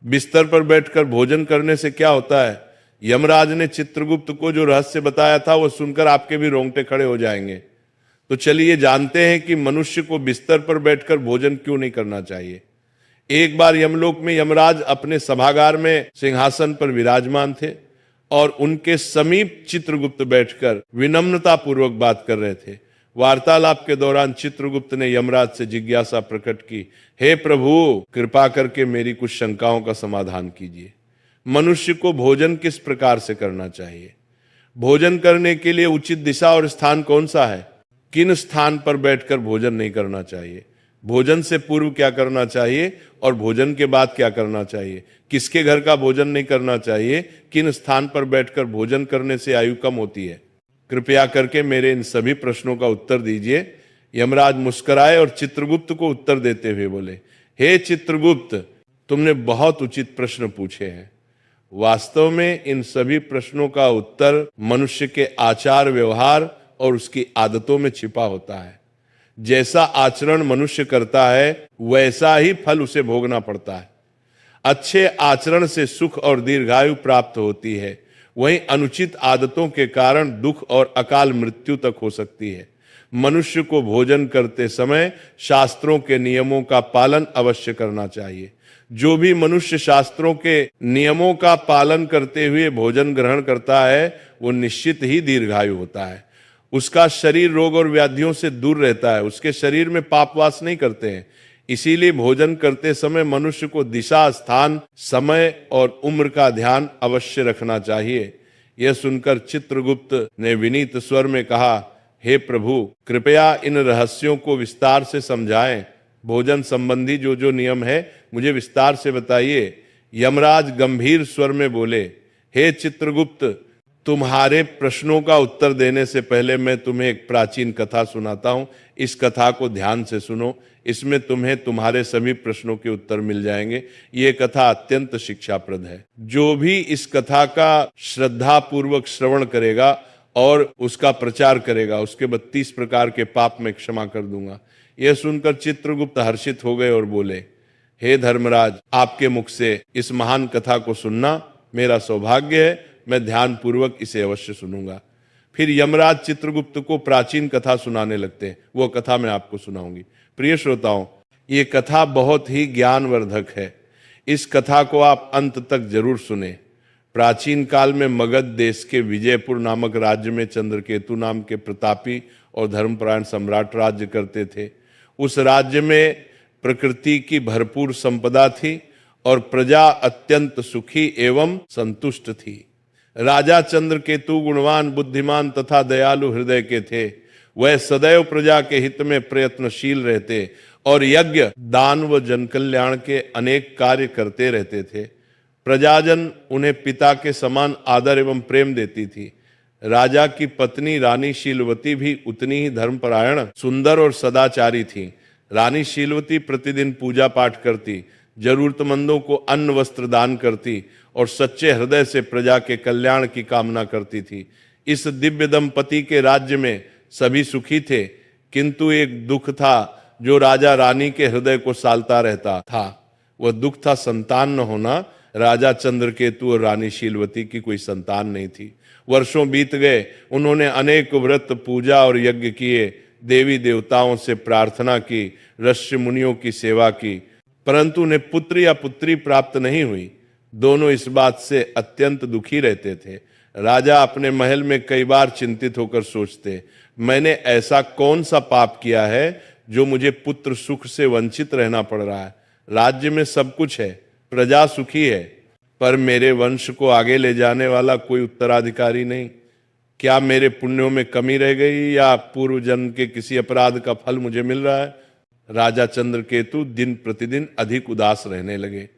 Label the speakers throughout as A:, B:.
A: बिस्तर पर बैठकर भोजन करने से क्या होता है? यमराज ने चित्रगुप्त को जो रहस्य बताया था वो सुनकर आपके भी रोंगटे खड़े हो जाएंगे। तो चलिए जानते हैं कि मनुष्य को बिस्तर पर बैठकर भोजन क्यों नहीं करना चाहिए। एक बार यमलोक में यमराज अपने सभागार में सिंहासन पर विराजमान थे और उनके समीप चित्रगुप्त बैठकर विनम्रता पूर्वक बात कर रहे थे। वार्तालाप के दौरान चित्रगुप्त ने यमराज से जिज्ञासा प्रकट की, हे प्रभु, कृपा करके मेरी कुछ शंकाओं का समाधान कीजिए। मनुष्य को भोजन किस प्रकार से करना चाहिए? भोजन करने के लिए उचित दिशा और स्थान कौन सा है? किन स्थान पर बैठकर भोजन नहीं करना चाहिए? भोजन से पूर्व क्या करना चाहिए और भोजन के बाद क्या करना चाहिए? किसके घर का भोजन नहीं करना चाहिए? किन स्थान पर बैठकर भोजन करने से आयु कम होती है? कृपया करके मेरे इन सभी प्रश्नों का उत्तर दीजिए। यमराज मुस्कुराए और चित्रगुप्त को उत्तर देते हुए बोले, हे चित्रगुप्त, तुमने बहुत उचित प्रश्न पूछे हैं। वास्तव में इन सभी प्रश्नों का उत्तर मनुष्य के आचार व्यवहार और उसकी आदतों में छिपा होता है। जैसा आचरण मनुष्य करता है वैसा ही फल उसे भोगना पड़ता है। अच्छे आचरण से सुख और दीर्घायु प्राप्त होती है, वहीं अनुचित आदतों के कारण दुख और अकाल मृत्यु तक हो सकती है। मनुष्य को भोजन करते समय शास्त्रों के नियमों का पालन अवश्य करना चाहिए। जो भी मनुष्य शास्त्रों के नियमों का पालन करते हुए भोजन ग्रहण करता है वो निश्चित ही दीर्घायु होता है। उसका शरीर रोग और व्याधियों से दूर रहता है, उसके शरीर में पाप वास नहीं करते हैं। इसीलिए भोजन करते समय मनुष्य को दिशा, स्थान, समय और उम्र का ध्यान अवश्य रखना चाहिए। यह सुनकर चित्रगुप्त ने विनीत स्वर में कहा, हे प्रभु, कृपया इन रहस्यों को विस्तार से समझाएं। भोजन संबंधी जो जो नियम है मुझे विस्तार से बताइए। यमराज गंभीर स्वर में बोले, हे चित्रगुप्त, तुम्हारे प्रश्नों का उत्तर देने से पहले मैं तुम्हें एक प्राचीन कथा सुनाता हूं। इस कथा को ध्यान से सुनो, इसमें तुम्हें तुम्हारे सभी प्रश्नों के उत्तर मिल जाएंगे। ये कथा अत्यंत शिक्षाप्रद है। जो भी इस कथा का श्रद्धा पूर्वक श्रवण करेगा और उसका प्रचार करेगा, उसके 32 प्रकार के पाप मैं क्षमा कर दूंगा। यह सुनकर चित्रगुप्त हर्षित हो गए और बोले, हे धर्मराज, आपके मुख से इस महान कथा को सुनना मेरा सौभाग्य है। मैं ध्यान पूर्वक इसे अवश्य सुनूंगा। फिर यमराज चित्रगुप्त को प्राचीन कथा सुनाने लगते हैं। वो कथा मैं आपको सुनाऊंगी। प्रिय श्रोताओं, ये कथा बहुत ही ज्ञानवर्धक है। इस कथा को आप अंत तक जरूर सुने। प्राचीन काल में मगध देश के विजयपुर नामक राज्य में चंद्रकेतु नाम के प्रतापी और धर्मपरायण सम्राट राज्य करते थे। उस राज्य में प्रकृति की भरपूर संपदा थी और प्रजा अत्यंत सुखी एवं संतुष्ट थी। राजा चंद्रकेतु गुणवान, बुद्धिमान तथा दयालु हृदय के थे। वह सदैव प्रजा के हित में प्रयत्नशील रहते और यज्ञ, दान व जनकल्याण के अनेक कार्य करते रहते थे। प्रजाजन उन्हें पिता के समान आदर एवं प्रेम देती थी। राजा की पत्नी रानी शीलवती भी उतनी ही धर्मपरायण, सुंदर और सदाचारी थी। रानी शीलवती प्रतिदिन पूजा पाठ करती, जरूरतमंदों को अन्न वस्त्र दान करती और सच्चे हृदय से प्रजा के कल्याण की कामना करती थी। इस दिव्य दंपति के राज्य में सभी सुखी थे, किंतु एक दुख था जो राजा रानी के हृदय को सालता रहता था। वह दुख था संतान न होना। राजा चंद्रकेतु और रानी शीलवती की कोई संतान नहीं थी। वर्षों बीत गए, उन्होंने अनेक व्रत, पूजा और यज्ञ किए, देवी देवताओं से प्रार्थना की, ऋषि मुनियों की सेवा की, परंतु उन्हें पुत्र या पुत्री प्राप्त नहीं हुई। दोनों इस बात से अत्यंत दुखी रहते थे। राजा अपने महल में कई बार चिंतित होकर सोचते, मैंने ऐसा कौन सा पाप किया है जो मुझे पुत्र सुख से वंचित रहना पड़ रहा है। राज्य में सब कुछ है, प्रजा सुखी है, पर मेरे वंश को आगे ले जाने वाला कोई उत्तराधिकारी नहीं। क्या मेरे पुण्यों में कमी रह गई या पूर्व जन्म के किसी अपराध का फल मुझे मिल रहा है? राजा चंद्रकेतु दिन प्रतिदिन अधिक उदास रहने लगे।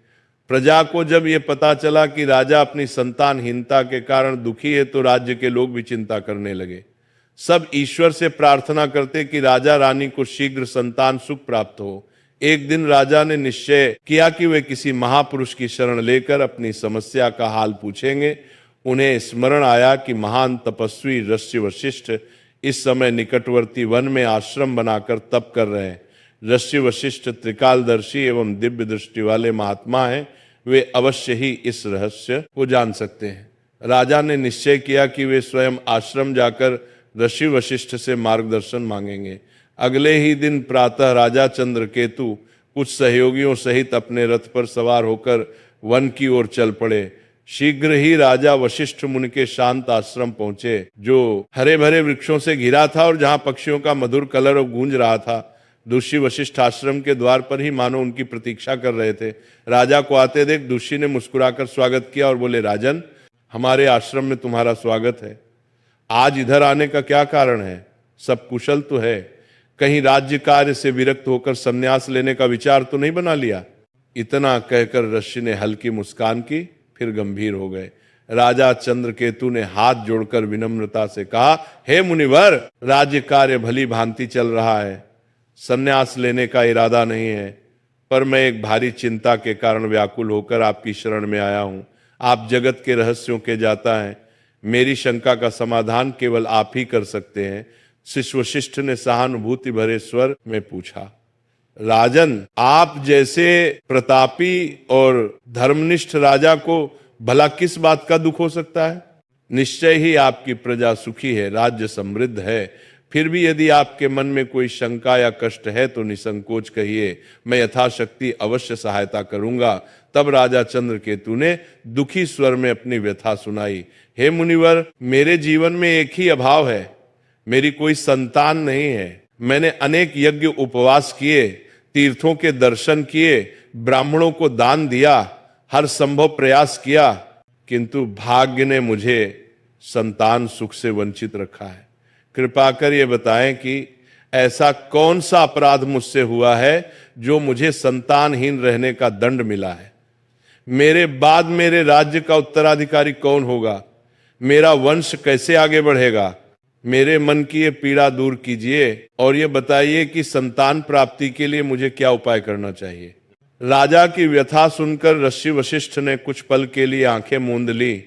A: प्रजा को जब ये पता चला कि राजा अपनी संतानहीनता के कारण दुखी है तो राज्य के लोग भी चिंता करने लगे। सब ईश्वर से प्रार्थना करते कि राजा रानी को शीघ्र संतान सुख प्राप्त हो। एक दिन राजा ने निश्चय किया कि वे किसी महापुरुष की शरण लेकर अपनी समस्या का हाल पूछेंगे। उन्हें स्मरण आया कि महान तपस्वी ऋषि वशिष्ठ इस समय निकटवर्ती वन में आश्रम बनाकर तप कर रहे हैं। ऋषि वशिष्ठ त्रिकालदर्शी एवं दिव्य दृष्टि वाले महात्मा हैं। वे अवश्य ही इस रहस्य को जान सकते हैं। राजा ने निश्चय किया कि वे स्वयं आश्रम जाकर ऋषि वशिष्ठ से मार्गदर्शन मांगेंगे। अगले ही दिन प्रातः राजा चंद्रकेतु कुछ सहयोगियों सहित अपने रथ पर सवार होकर वन की ओर चल पड़े। शीघ्र ही राजा वशिष्ठ मुनि के शांत आश्रम पहुंचे, जो हरे भरे वृक्षों से घिरा था और जहां पक्षियों का मधुर कलरव गूंज रहा था। ऋषि वशिष्ठ आश्रम के द्वार पर ही मानो उनकी प्रतीक्षा कर रहे थे। राजा को आते देख ऋषि ने मुस्कुराकर स्वागत किया और बोले, राजन, हमारे आश्रम में तुम्हारा स्वागत है। आज इधर आने का क्या कारण है? सब कुशल तो है? कहीं राज्य कार्य से विरक्त होकर संन्यास लेने का विचार तो नहीं बना लिया? इतना कहकर ऋषि ने हल्की मुस्कान की, फिर गंभीर हो गए। राजा चंद्रकेतु ने हाथ जोड़कर विनम्रता से कहा, हे मुनिवर, राज्य कार्य भली भांति चल रहा है, संन्यास लेने का इरादा नहीं है, पर मैं एक भारी चिंता के कारण व्याकुल होकर आपकी शरण में आया हूं। आप जगत के रहस्यों के जाता है, मेरी शंका का समाधान केवल आप ही कर सकते हैं। शिष्य वशिष्ठ ने सहानुभूति भरे स्वर में पूछा, राजन, आप जैसे प्रतापी और धर्मनिष्ठ राजा को भला किस बात का दुख हो सकता है? निश्चय ही आपकी प्रजा सुखी है, राज्य समृद्ध है। फिर भी यदि आपके मन में कोई शंका या कष्ट है तो निसंकोच कहिए, मैं यथाशक्ति अवश्य सहायता करूंगा। तब राजा चंद्रकेतु ने दुखी स्वर में अपनी व्यथा सुनाई। हे मुनिवर, मेरे जीवन में एक ही अभाव है, मेरी कोई संतान नहीं है। मैंने अनेक यज्ञ उपवास किए, तीर्थों के दर्शन किए, ब्राह्मणों को दान दिया, हर संभव प्रयास किया, किंतु भाग्य ने मुझे संतान सुख से वंचित रखा है। कृपा कर ये बताएं कि ऐसा कौन सा अपराध मुझसे हुआ है जो मुझे संतानहीन रहने का दंड मिला है? मेरे बाद मेरे राज्य का उत्तराधिकारी कौन होगा? मेरा वंश कैसे आगे बढ़ेगा? मेरे मन की ये पीड़ा दूर कीजिए और ये बताइए कि संतान प्राप्ति के लिए मुझे क्या उपाय करना चाहिए। राजा की व्यथा सुनकर ऋषि वशिष्ठ ने कुछ पल के लिए आंखें मूंद ली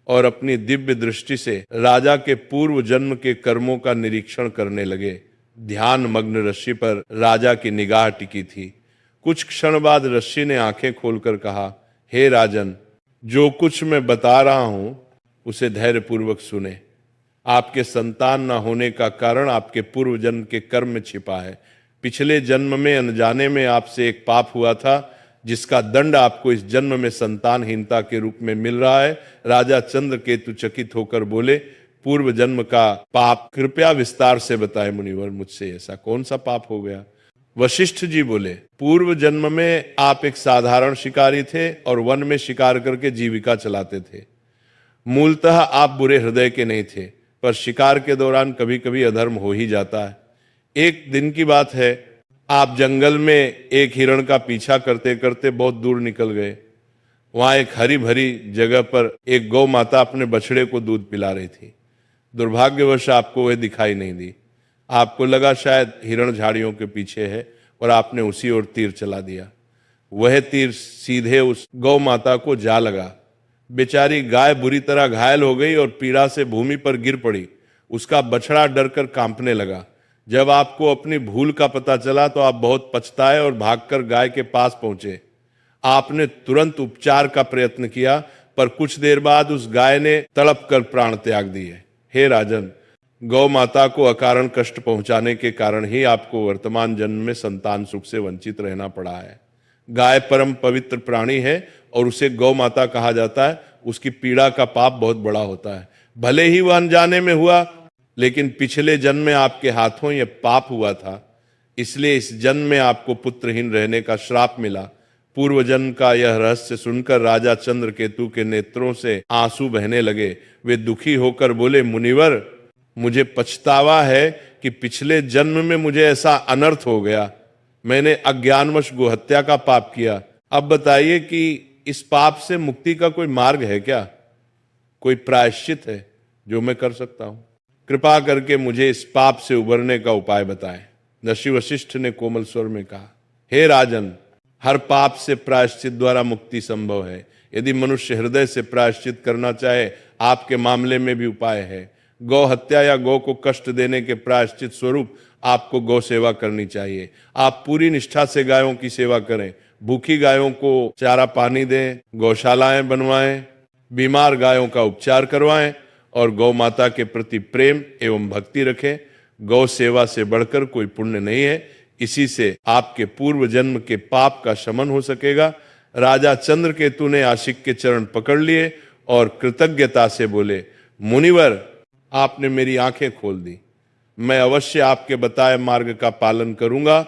A: और अपनी दिव्य दृष्टि से राजा के पूर्व जन्म के कर्मों का निरीक्षण करने लगे। ध्यान मग्न ऋषि पर राजा की निगाह टिकी थी। कुछ क्षण बाद ऋषि ने आंखें खोलकर कहा, हे राजन, जो कुछ मैं बता रहा हूं उसे धैर्यपूर्वक सुने। आपके संतान न होने का कारण आपके पूर्व जन्म के कर्म में छिपा है। पिछले जन्म में अनजाने में आपसे एक पाप हुआ था, जिसका दंड आपको इस जन्म में संतानहीनता के रूप में मिल रहा है। राजा चंद्रकेतु चकित होकर बोले, पूर्व जन्म का पाप कृपया विस्तार से बताएं मुनिवर, मुझसे ऐसा कौन सा पाप हो गया? वशिष्ठ जी बोले, पूर्व जन्म में आप एक साधारण शिकारी थे और वन में शिकार करके जीविका चलाते थे। मूलतः आप बुरे हृदय के नहीं थे, पर शिकार के दौरान कभी कभी अधर्म हो ही जाता है। एक दिन की बात है, आप जंगल में एक हिरण का पीछा करते करते बहुत दूर निकल गए। वहां एक हरी भरी जगह पर एक गौ माता अपने बछड़े को दूध पिला रही थी। दुर्भाग्यवश आपको वह दिखाई नहीं दी। आपको लगा शायद हिरण झाड़ियों के पीछे है और आपने उसी ओर तीर चला दिया। वह तीर सीधे उस गौ माता को जा लगा। बेचारी गाय बुरी तरह घायल हो गई और पीड़ा से भूमि पर गिर पड़ी। उसका बछड़ा डरकर कांपने लगा। जब आपको अपनी भूल का पता चला तो आप बहुत पछताए और भागकर गाय के पास पहुंचे। आपने तुरंत उपचार का प्रयत्न किया, पर कुछ देर बाद उस गाय ने तड़प कर प्राण त्याग दिए। हे राजन, गौ माता को अकारण कष्ट पहुंचाने के कारण ही आपको वर्तमान जन्म में संतान सुख से वंचित रहना पड़ा है। गाय परम पवित्र प्राणी है और उसे गौ माता कहा जाता है। उसकी पीड़ा का पाप बहुत बड़ा होता है। भले ही वह अनजाने में हुआ, लेकिन पिछले जन्म में आपके हाथों यह पाप हुआ था, इसलिए इस जन्म में आपको पुत्रहीन रहने का श्राप मिला। पूर्व जन्म का यह रहस्य सुनकर राजा चंद्रकेतु के नेत्रों से आंसू बहने लगे। वे दुखी होकर बोले, मुनिवर, मुझे पछतावा है कि पिछले जन्म में मुझे ऐसा अनर्थ हो गया। मैंने अज्ञानवश गोहत्या का पाप किया। अब बताइए कि इस पाप से मुक्ति का कोई मार्ग है क्या? कोई प्रायश्चित है जो मैं कर सकता हूं? कृपा करके मुझे इस पाप से उबरने का उपाय बताएं। ऋषि वशिष्ठ ने कोमल स्वर में कहा, हे राजन, हर पाप से प्रायश्चित द्वारा मुक्ति संभव है। यदि मनुष्य हृदय से प्रायश्चित करना चाहे, आपके मामले में भी उपाय है। गौ हत्या या गौ को कष्ट देने के प्रायश्चित स्वरूप आपको गौ सेवा करनी चाहिए। आप पूरी निष्ठा से गायों की सेवा करें, भूखी गायों को चारा पानी दें, गौशालाएं बनवाएं, बीमार गायों का उपचार करवाएं और गौ माता के प्रति प्रेम एवं भक्ति रखें। गौ सेवा से बढ़कर कोई पुण्य नहीं है। इसी से आपके पूर्व जन्म के पाप का शमन हो सकेगा। राजा चंद्रकेतु ने आशिक के चरण पकड़ लिए और कृतज्ञता से बोले, मुनिवर, आपने मेरी आंखें खोल दी। मैं अवश्य आपके बताए मार्ग का पालन करूंगा।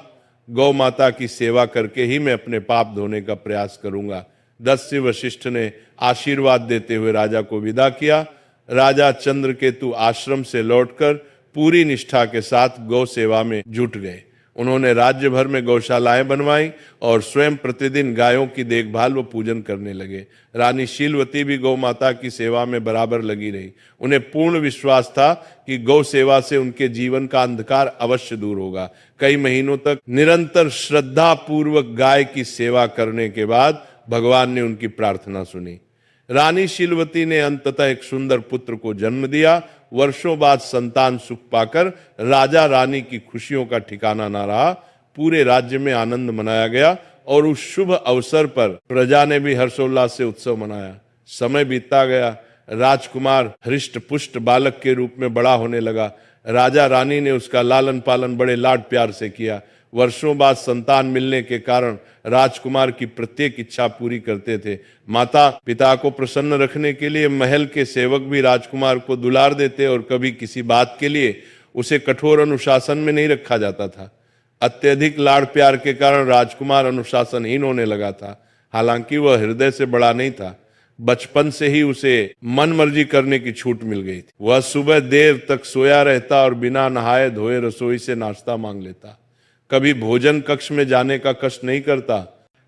A: गौ माता की सेवा करके ही मैं अपने पाप धोने का प्रयास करूंगा। दस्य वशिष्ठ ने आशीर्वाद देते हुए राजा को विदा किया। राजा चंद्रकेतु आश्रम से लौटकर पूरी निष्ठा के साथ गौ सेवा में जुट गए। उन्होंने राज्य भर में गौशालाएं बनवाई और स्वयं प्रतिदिन गायों की देखभाल व पूजन करने लगे। रानी शीलवती भी गौ माता की सेवा में बराबर लगी रही। उन्हें पूर्ण विश्वास था कि गौ सेवा से उनके जीवन का अंधकार अवश्य दूर होगा। कई महीनों तक निरंतर श्रद्धा पूर्वक गाय की सेवा करने के बाद भगवान ने उनकी प्रार्थना सुनी। रानी शीलवती ने अंततः एक सुंदर पुत्र को जन्म दिया। वर्षों बाद संतान सुख पाकर राजा रानी की खुशियों का ठिकाना न रहा। पूरे राज्य में आनंद मनाया गया और उस शुभ अवसर पर प्रजा ने भी हर्षोल्लास से उत्सव मनाया। समय बीतता गया। राजकुमार हृष्ट पुष्ट बालक के रूप में बड़ा होने लगा। राजा रानी ने उसका लालन पालन बड़े लाड प्यार से किया। वर्षों बाद संतान मिलने के कारण राजकुमार की प्रत्येक इच्छा पूरी करते थे। माता पिता को प्रसन्न रखने के लिए महल के सेवक भी राजकुमार को दुलार देते और कभी किसी बात के लिए उसे कठोर अनुशासन में नहीं रखा जाता था। अत्यधिक लाड़ प्यार के कारण राजकुमार अनुशासनहीन होने लगा था। हालांकि वह हृदय से बड़ा नहीं था। बचपन से ही उसे मन मर्जी करने की छूट मिल गई थी। वह सुबह देर तक सोया रहता और बिना नहाए धोए रसोई से नाश्ता मांग लेता। कभी भोजन कक्ष में जाने का कष्ट नहीं करता,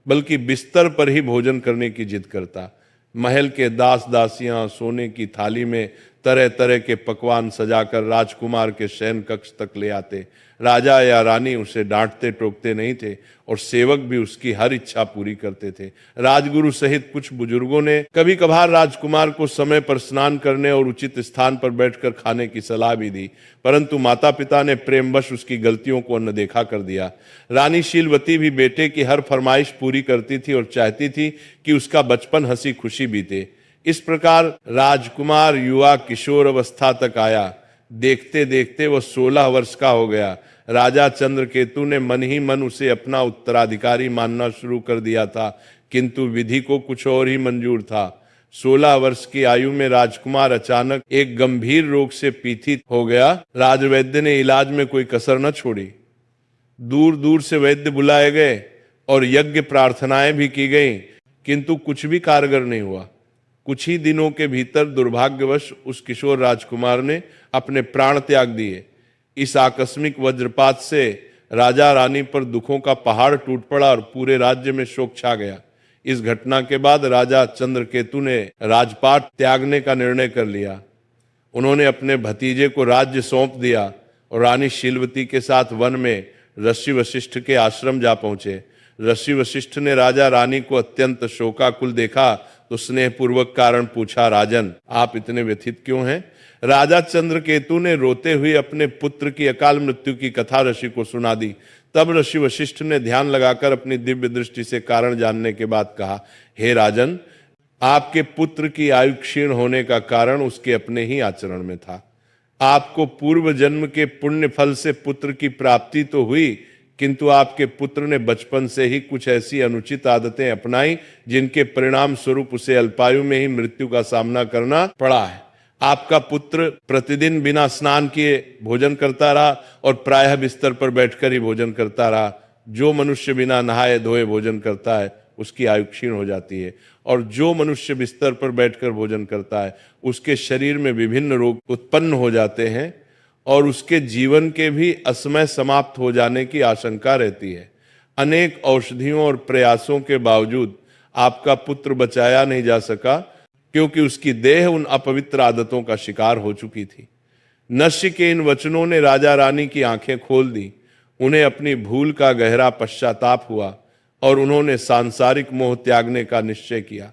A: बल्कि बिस्तर पर ही भोजन करने की जिद करता। महल के दास दासियां सोने की थाली में तरह तरह के पकवान सजाकर राजकुमार के शयन कक्ष तक ले आते। राजा या रानी उसे डांटते टोकते नहीं थे और सेवक भी उसकी हर इच्छा पूरी करते थे। राजगुरु सहित कुछ बुजुर्गों ने कभी कभार राजकुमार को समय पर स्नान करने और उचित स्थान पर बैठकर खाने की सलाह भी दी, परंतु माता पिता ने प्रेमवश उसकी गलतियों को अनदेखा कर दिया। रानी शीलवती भी बेटे की हर फरमाइश पूरी करती थी और चाहती थी कि उसका बचपन हंसी खुशी बीते। इस प्रकार राजकुमार युवा किशोर अवस्था तक आया। देखते देखते वह 16 वर्ष का हो गया। राजा चंद्रकेतु ने मन ही मन उसे अपना उत्तराधिकारी मानना शुरू कर दिया था, किंतु विधि को कुछ और ही मंजूर था। 16 वर्ष की आयु में राजकुमार अचानक एक गंभीर रोग से पीड़ित हो गया। राजवैद्य ने इलाज में कोई कसर न छोड़ी। दूर दूर से वैद्य बुलाए गए और यज्ञ प्रार्थनाएं भी की गईं, किंतु कुछ भी कारगर नहीं हुआ। कुछ ही दिनों के भीतर दुर्भाग्यवश उस किशोर राजकुमार ने अपने प्राण त्याग दिए। इस आकस्मिक वज्रपात से राजा रानी पर दुखों का पहाड़ टूट पड़ा और पूरे राज्य में शोक छा गया। इस घटना के बाद राजा चंद्रकेतु ने राजपाट त्यागने का निर्णय कर लिया। उन्होंने अपने भतीजे को राज्य सौंप दिया और रानी शीलवती के साथ वन में ऋषि वशिष्ठ के आश्रम जा पहुंचे। ऋषि वशिष्ठ ने राजा रानी को अत्यंत शोकाकुल देखा तो स्नेहपूर्वक कारण पूछा, राजन, आप इतने व्यथित क्यों हैं? राजा चंद्रकेतु ने रोते हुए अपने पुत्र की अकाल मृत्यु की कथा ऋषि को सुना दी। तब ऋषि वशिष्ठ ने ध्यान लगाकर अपनी दिव्य दृष्टि से कारण जानने के बाद कहा, हे राजन, आपके पुत्र की आयु क्षीण होने का कारण उसके अपने ही आचरण में था। आपको पूर्व जन्म के पुण्य फल से पुत्र की प्राप्ति तो हुई, किंतु आपके पुत्र ने बचपन से ही कुछ ऐसी अनुचित आदतें अपनाई जिनके परिणाम स्वरूप उसे अल्पायु में ही मृत्यु का सामना करना पड़ा है। आपका पुत्र प्रतिदिन बिना स्नान किए भोजन करता रहा और प्रायः बिस्तर पर बैठकर ही भोजन करता रहा। जो मनुष्य बिना नहाए धोए भोजन करता है उसकी आयु क्षीण हो जाती है, और जो मनुष्य बिस्तर पर बैठकर भोजन करता है उसके शरीर में विभिन्न रोग उत्पन्न हो जाते हैं और उसके जीवन के भी असमय समाप्त हो जाने की आशंका रहती है। अनेक औषधियों और प्रयासों के बावजूद आपका पुत्र बचाया नहीं जा सका, क्योंकि उसकी देह उन अपवित्र आदतों का शिकार हो चुकी थी। नश्य के इन वचनों ने राजा रानी की आंखें खोल दी। उन्हें अपनी भूल का गहरा पश्चाताप हुआ और उन्होंने सांसारिक मोह त्यागने का निश्चय किया।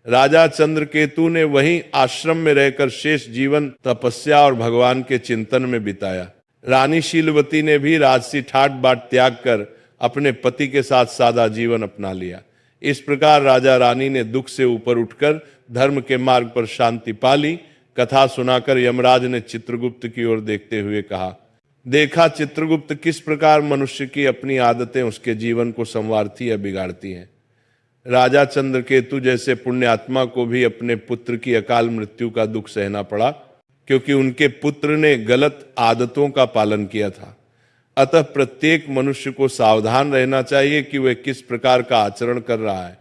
A: राजा चंद्रकेतु ने वहीं आश्रम में रहकर शेष जीवन तपस्या और भगवान के चिंतन में बिताया। रानी शीलवती ने भी राजसी ठाट बाट त्याग कर अपने पति के साथ सादा जीवन अपना लिया। इस प्रकार राजा रानी ने दुख से ऊपर उठकर धर्म के मार्ग पर शांति पा ली। कथा सुनाकर यमराज ने चित्रगुप्त की ओर देखते हुए कहा, देखा चित्रगुप्त, किस प्रकार मनुष्य की अपनी आदतें उसके जीवन को संवारती या बिगाड़ती हैं। राजा चंद्रकेतु जैसे पुण्यात्मा को भी अपने पुत्र की अकाल मृत्यु का दुख सहना पड़ा, क्योंकि उनके पुत्र ने गलत आदतों का पालन किया था। अतः प्रत्येक मनुष्य को सावधान रहना चाहिए कि वह किस प्रकार का आचरण कर रहा है।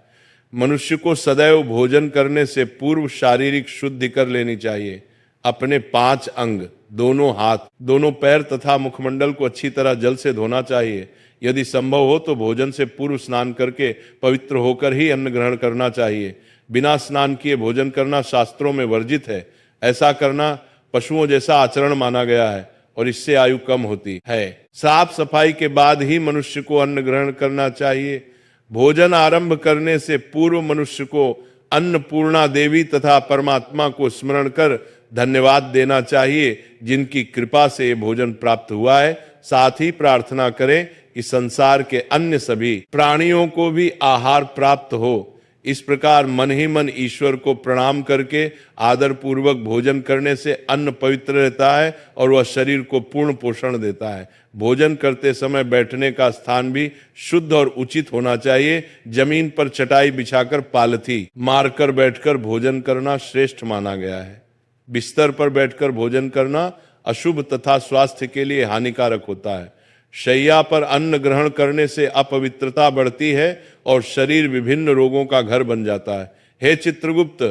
A: मनुष्य को सदैव भोजन करने से पूर्व शारीरिक शुद्धि कर लेनी चाहिए। अपने 5 अंग, दोनों हाथ, दोनों पैर तथा मुखमंडल को अच्छी तरह जल से धोना चाहिए। यदि संभव हो तो भोजन से पूर्व स्नान करके पवित्र होकर ही अन्न ग्रहण करना चाहिए। बिना स्नान किए भोजन करना शास्त्रों में वर्जित है। ऐसा करना पशुओं जैसा आचरण माना गया है और इससे आयु कम होती है। साफ सफाई के बाद ही मनुष्य को अन्न ग्रहण करना चाहिए। भोजन आरंभ करने से पूर्व मनुष्य को अन्नपूर्णा देवी तथा परमात्मा को स्मरण कर धन्यवाद देना चाहिए, जिनकी कृपा से ये भोजन प्राप्त हुआ है। साथ ही प्रार्थना करें कि संसार के अन्य सभी प्राणियों को भी आहार प्राप्त हो। इस प्रकार मन ही मन ईश्वर को प्रणाम करके आदर पूर्वक भोजन करने से अन्न पवित्र रहता है और वह शरीर को पूर्ण पोषण देता है। भोजन करते समय बैठने का स्थान भी शुद्ध और उचित होना चाहिए। जमीन पर चटाई बिछाकर पालथी मारकर बैठकर भोजन करना श्रेष्ठ माना गया है। बिस्तर पर बैठकर भोजन करना अशुभ तथा स्वास्थ्य के लिए हानिकारक होता है। शैया पर अन्न ग्रहण करने से अपवित्रता बढ़ती है और शरीर विभिन्न रोगों का घर बन जाता है। हे चित्रगुप्त,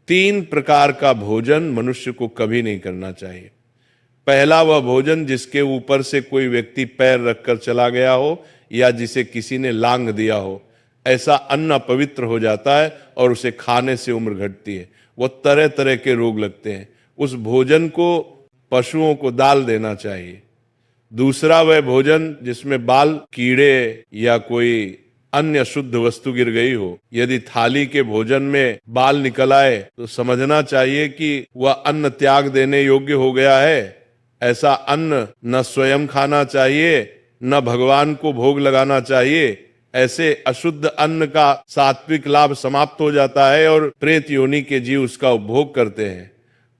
A: 3 प्रकार का भोजन मनुष्य को कभी नहीं करना चाहिए। पहला वह भोजन जिसके ऊपर से कोई व्यक्ति पैर रखकर चला गया हो या जिसे किसी ने लांघ दिया हो। ऐसा अन्न अपवित्र हो जाता है और उसे खाने से उम्र घटती है। वो तरह तरह के रोग लगते हैं। उस भोजन को पशुओं को डाल देना चाहिए। दूसरा वह भोजन जिसमें बाल, कीड़े या कोई अन्य शुद्ध वस्तु गिर गई हो। यदि थाली के भोजन में बाल निकल आए तो समझना चाहिए कि वह अन्न त्याग देने योग्य हो गया है। ऐसा अन्न न स्वयं खाना चाहिए, न भगवान को भोग लगाना चाहिए। ऐसे अशुद्ध अन्न का सात्विक लाभ समाप्त हो जाता है और प्रेत योनि के जीव उसका उपभोग करते हैं।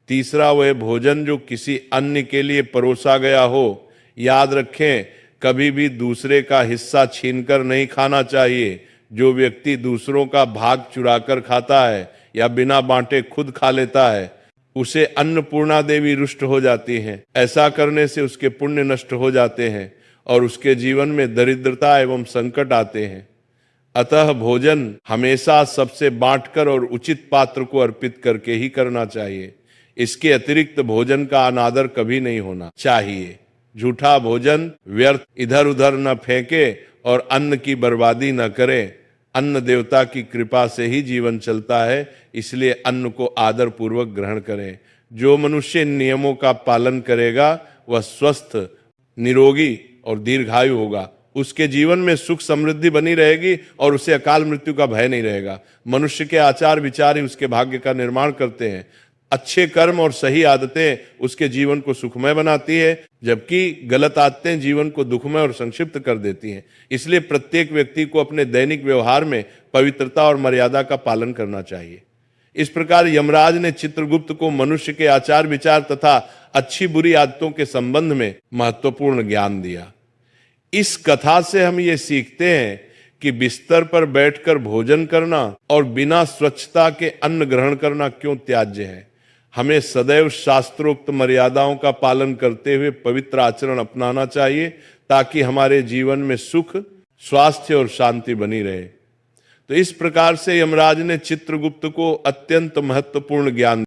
A: तीसरा वह भोजन जो किसी अन्य के लिए परोसा गया हो। याद रखें, कभी भी दूसरे का हिस्सा छीनकर नहीं खाना चाहिए। जो व्यक्ति दूसरों का भाग चुराकर खाता है या बिना बांटे खुद खा लेता है, उसे अन्नपूर्णा देवी रुष्ट हो जाती हैं। ऐसा करने से उसके पुण्य नष्ट हो जाते हैं और उसके जीवन में दरिद्रता एवं संकट आते हैं। अतः भोजन हमेशा सबसे बांटकर और उचित पात्र को अर्पित करके ही करना चाहिए। इसके अतिरिक्त भोजन का अनादर कभी नहीं होना चाहिए। झूठा भोजन व्यर्थ इधर उधर न फेंके और अन्न की बर्बादी न करें। अन्न देवता की कृपा से ही जीवन चलता है, इसलिए अन्न को आदर पूर्वक ग्रहण करें। जो मनुष्य इन नियमों का पालन करेगा वह स्वस्थ, निरोगी और दीर्घायु होगा। उसके जीवन में सुख समृद्धि बनी रहेगी और उसे अकाल मृत्यु का भय नहीं रहेगा। मनुष्य के आचार विचार ही उसके भाग्य का निर्माण करते हैं। अच्छे कर्म और सही आदतें उसके जीवन को सुखमय बनाती है, जबकि गलत आदतें जीवन को दुखमय और संक्षिप्त कर देती हैं। इसलिए प्रत्येक व्यक्ति को अपने दैनिक व्यवहार में पवित्रता और मर्यादा का पालन करना चाहिए। इस प्रकार यमराज ने चित्रगुप्त को मनुष्य के आचार विचार तथा अच्छी बुरी आदतों के संबंध में महत्वपूर्ण ज्ञान दिया। इस कथा से हम ये सीखते हैं कि बिस्तर पर बैठकर भोजन करना और बिना स्वच्छता के अन्न ग्रहण करना क्यों त्याज्य है। हमें सदैव शास्त्रोक्त मर्यादाओं का पालन करते हुए पवित्र आचरण अपनाना चाहिए, ताकि हमारे जीवन में सुख, स्वास्थ्य और शांति बनी रहे। तो इस प्रकार से यमराज ने चित्रगुप्त को अत्यंत महत्वपूर्ण ज्ञान